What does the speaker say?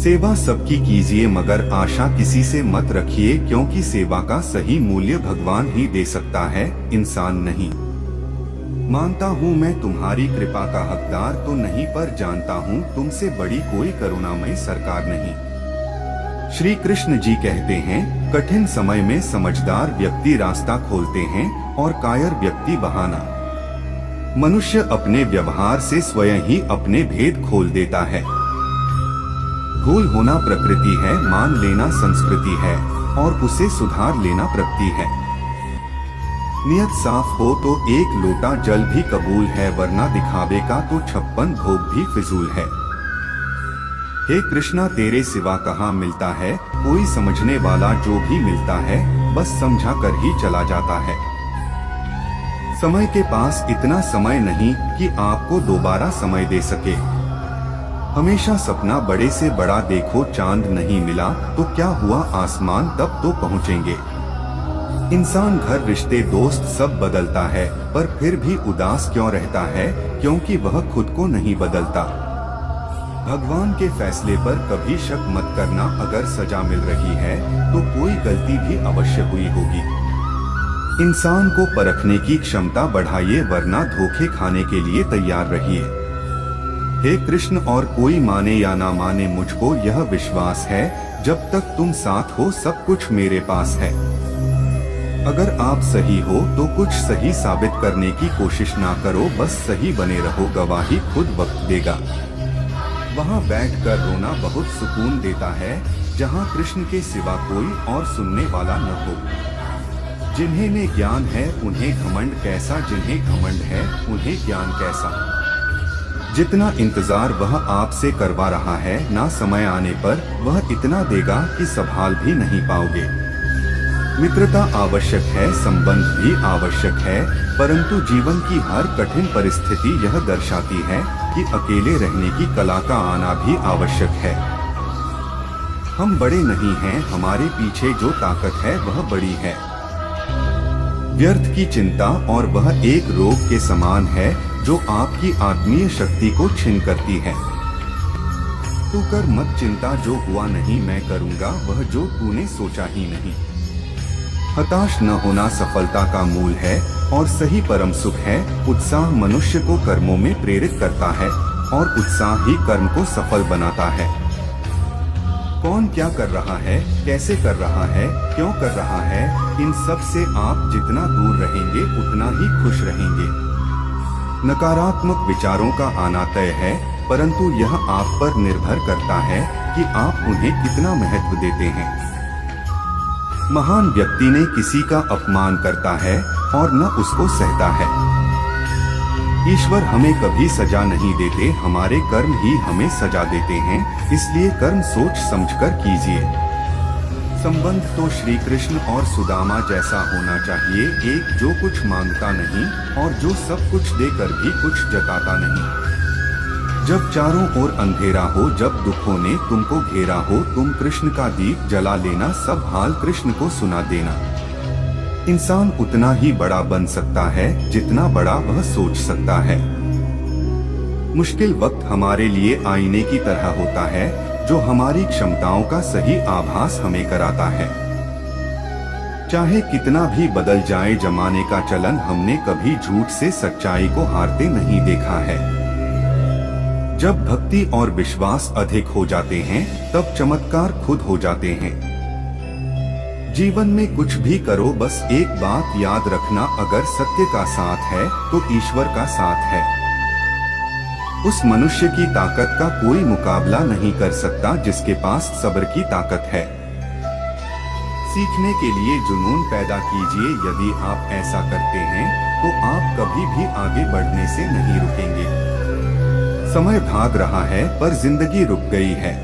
सेवा सबकी कीजिए मगर आशा किसी से मत रखिए, क्योंकि सेवा का सही मूल्य भगवान ही दे सकता है, इंसान नहीं। मानता हूँ मैं तुम्हारी कृपा का हकदार तो नहीं, पर जानता हूँ तुमसे बड़ी कोई करुणामयी सरकार नहीं। श्री कृष्ण जी कहते हैं, कठिन समय में समझदार व्यक्ति रास्ता खोलते हैं और कायर व्यक्ति बहाना। मनुष्य अपने व्यवहार से स्वयं ही अपने भेद खोल देता है। भूल होना प्रकृति है, मान लेना संस्कृति है और उसे सुधार लेना प्रगति है। नियत साफ हो तो एक लोटा जल भी कबूल है, वरना दिखावे का तो 56 भोग भी फिजूल है। हे कृष्णा तेरे सिवा कहाँ मिलता है कोई समझने वाला, जो भी मिलता है बस समझा कर ही चला जाता है। समय के पास इतना समय नहीं कि आपको दोबारा समय दे सके। हमेशा सपना बड़े से बड़ा देखो, चांद नहीं मिला तो क्या हुआ, आसमान तब तो पहुँचेंगे। इंसान घर रिश्ते दोस्त सब बदलता है, पर फिर भी उदास क्यों रहता है, क्योंकि वह खुद को नहीं बदलता। भगवान के फैसले पर कभी शक मत करना, अगर सजा मिल रही है तो कोई गलती भी अवश्य हुई होगी। इंसान को परखने की क्षमता बढ़ाइए, वरना धोखे खाने के लिए तैयार रहिए। हे कृष्ण और कोई माने या ना माने, मुझको यह विश्वास है जब तक तुम साथ हो सब कुछ मेरे पास है। अगर आप सही हो तो कुछ सही साबित करने की कोशिश ना करो, बस सही बने रहो, गवाही खुद वक्त देगा। वहाँ बैठकर रोना बहुत सुकून देता है, जहाँ कृष्ण के सिवा कोई और सुनने वाला न हो। जिन्हें में ज्ञान है उन्हें घमंड कैसा, जिन्हें घमंड है उन्हें ज्ञान कैसा। जितना इंतजार वह आपसे करवा रहा है, ना समय आने पर वह इतना देगा कि संभाल भी नहीं पाओगे। मित्रता आवश्यक है, संबंध भी आवश्यक है, परंतु जीवन की हर कठिन परिस्थिति यह दर्शाती है कि अकेले रहने की कला का आना भी आवश्यक है। हम बड़े नहीं हैं, हमारे पीछे जो ताकत है वह बड़ी है। व्यर्थ की चिंता और वह एक रोग के समान है जो आपकी आत्मीय शक्ति को छीन करती है। तू कर मत चिंता, जो हुआ नहीं मैं करूँगा वह जो तूने सोचा ही नहीं। हताश न होना सफलता का मूल है और सही परम सुख है। उत्साह मनुष्य को कर्मों में प्रेरित करता है और उत्साह ही कर्म को सफल बनाता है। कौन क्या कर रहा है, कैसे कर रहा है, क्यों कर रहा है, इन सब से आप जितना दूर रहेंगे उतना ही खुश रहेंगे। नकारात्मक विचारों का आना तय है, परंतु यह आप पर निर्भर करता है कि आप उन्हें कितना महत्व देते हैं। महान व्यक्ति ने किसी का अपमान करता है और न उसको सहता है। ईश्वर हमें कभी सजा नहीं देते, हमारे कर्म ही हमें सजा देते हैं, इसलिए कर्म सोच समझकर कीजिए। संबंध तो श्री कृष्ण और सुदामा जैसा होना चाहिए, एक जो कुछ मांगता नहीं और जो सब कुछ देकर भी कुछ जताता नहीं। जब चारों ओर अंधेरा हो, जब दुखों ने तुमको घेरा हो, तुम कृष्ण का दीप जला लेना, सब हाल कृष्ण को सुना देना। इंसान उतना ही बड़ा बन सकता है जितना बड़ा वह सोच सकता है। मुश्किल वक्त हमारे लिए आईने की तरह होता है, जो हमारी क्षमताओं का सही आभास हमें कराता है। चाहे कितना भी बदल जाए जमाने का चलन, हमने कभी झूठ से सच्चाई को हारते नहीं देखा है। जब भक्ति और विश्वास अधिक हो जाते हैं, तब चमत्कार खुद हो जाते हैं। जीवन में कुछ भी करो, बस एक बात याद रखना, अगर सत्य का साथ है तो ईश्वर का साथ है। उस मनुष्य की ताकत का कोई मुकाबला नहीं कर सकता जिसके पास सब्र की ताकत है। सीखने के लिए जुनून पैदा कीजिए, यदि आप ऐसा करते हैं तो आप कभी भी आगे बढ़ने से नहीं रुकेंगे। समय भाग रहा है पर जिंदगी रुक गई है।